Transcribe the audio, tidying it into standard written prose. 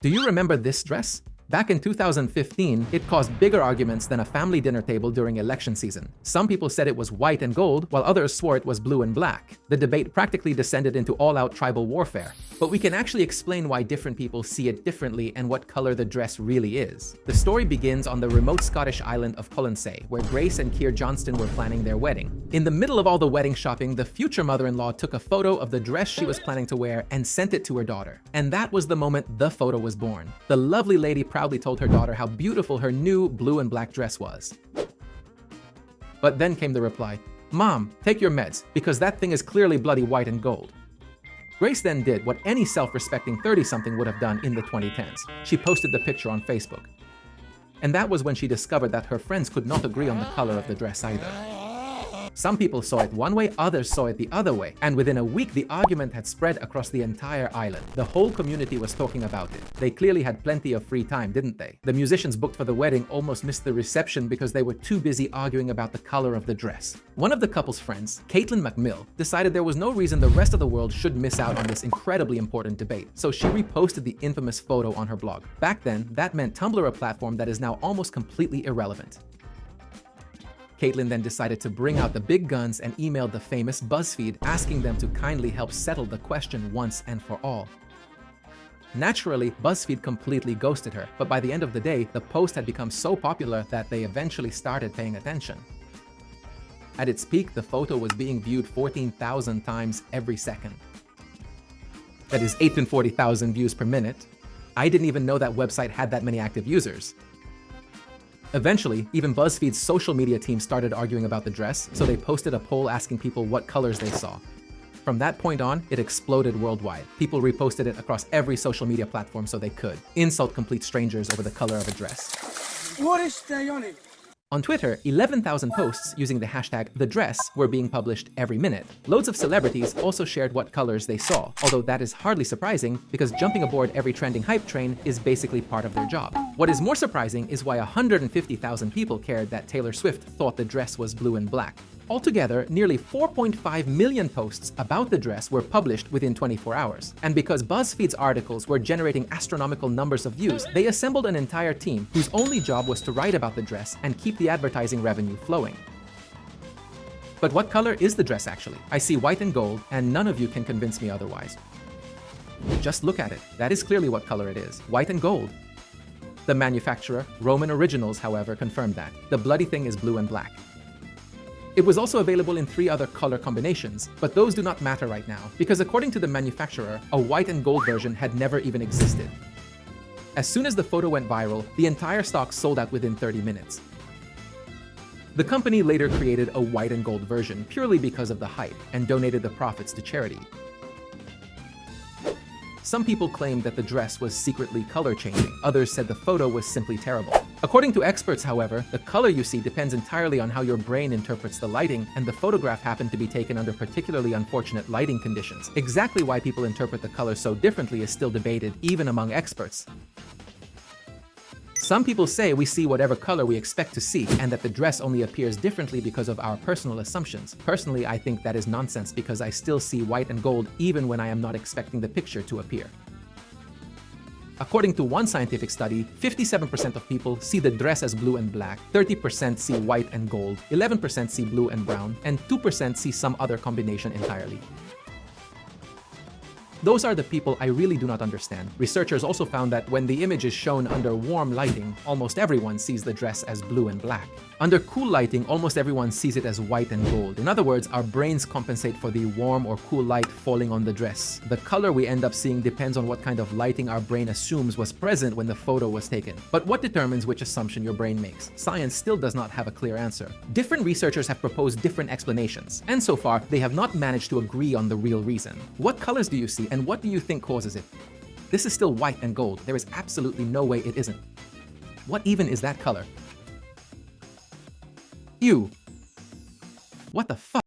Do you remember this dress? Back in 2015, it caused bigger arguments than a family dinner table during election season. Some people said it was white and gold, while others swore it was blue and black. The debate practically descended into all-out tribal warfare. But we can actually explain why different people see it differently and what color the dress really is. The story begins on the remote Scottish island of Colonsay, where Grace and Keir Johnston were planning their wedding. In the middle of all the wedding shopping, the future mother-in-law took a photo of the dress she was planning to wear and sent it to her daughter. And that was the moment the photo was born. The lovely lady proudly told her daughter how beautiful her new blue and black dress was. But then came the reply, "Mom, take your meds, because that thing is clearly bloody white and gold." Grace then did what any self-respecting 30-something would have done in the 2010s. She posted the picture on Facebook. And that was when she discovered that her friends could not agree on the color of the dress either. Some people saw it one way, others saw it the other way, and within a week the argument had spread across the entire island. The whole community was talking about it. They clearly had plenty of free time, didn't they? The musicians booked for the wedding almost missed the reception because they were too busy arguing about the color of the dress. One of the couple's friends, Caitlin McMill, decided there was no reason the rest of the world should miss out on this incredibly important debate, so she reposted the infamous photo on her blog. Back then, that meant Tumblr, a platform that is now almost completely irrelevant. Caitlin then decided to bring out the big guns and emailed the famous BuzzFeed, asking them to kindly help settle the question once and for all. Naturally, BuzzFeed completely ghosted her, but by the end of the day, the post had become so popular that they eventually started paying attention. At its peak, the photo was being viewed 14,000 times every second. That is 840,000 views per minute. I didn't even know that website had that many active users. Eventually, even BuzzFeed's social media team started arguing about the dress, so they posted a poll asking people what colors they saw. From that point on, it exploded worldwide. People reposted it across every social media platform so they could insult complete strangers over the color of a dress. What is they on it? On Twitter, 11,000 posts using the hashtag #TheDress were being published every minute. Loads of celebrities also shared what colors they saw, although that is hardly surprising because jumping aboard every trending hype train is basically part of their job. What is more surprising is why 150,000 people cared that Taylor Swift thought the dress was blue and black. Altogether, nearly 4.5 million posts about the dress were published within 24 hours. And because BuzzFeed's articles were generating astronomical numbers of views, they assembled an entire team whose only job was to write about the dress and keep the advertising revenue flowing. But what color is the dress actually? I see white and gold, and none of you can convince me otherwise. Just look at it. That is clearly what color it is. White and gold. The manufacturer, Roman Originals, however, confirmed that. The bloody thing is blue and black. It was also available in 3 other color combinations, but those do not matter right now, because according to the manufacturer, a white and gold version had never even existed. As soon as the photo went viral, the entire stock sold out within 30 minutes. The company later created a white and gold version purely because of the hype and donated the profits to charity. Some people claimed that the dress was secretly color-changing. Others said the photo was simply terrible. According to experts, however, the color you see depends entirely on how your brain interprets the lighting, and the photograph happened to be taken under particularly unfortunate lighting conditions. Exactly why people interpret the color so differently is still debated, even among experts. Some people say we see whatever color we expect to see, and that the dress only appears differently because of our personal assumptions. Personally, I think that is nonsense because I still see white and gold even when I am not expecting the picture to appear. According to one scientific study, 57% of people see the dress as blue and black, 30% see white and gold, 11% see blue and brown, and 2% see some other combination entirely. Those are the people I really do not understand. Researchers also found that when the image is shown under warm lighting, almost everyone sees the dress as blue and black. Under cool lighting, almost everyone sees it as white and gold. In other words, our brains compensate for the warm or cool light falling on the dress. The color we end up seeing depends on what kind of lighting our brain assumes was present when the photo was taken. But what determines which assumption your brain makes? Science still does not have a clear answer. Different researchers have proposed different explanations, and so far, they have not managed to agree on the real reason. What colors do you see, and what do you think causes it? This is still white and gold. There is absolutely no way it isn't. What even is that color? Ew. What the fuck?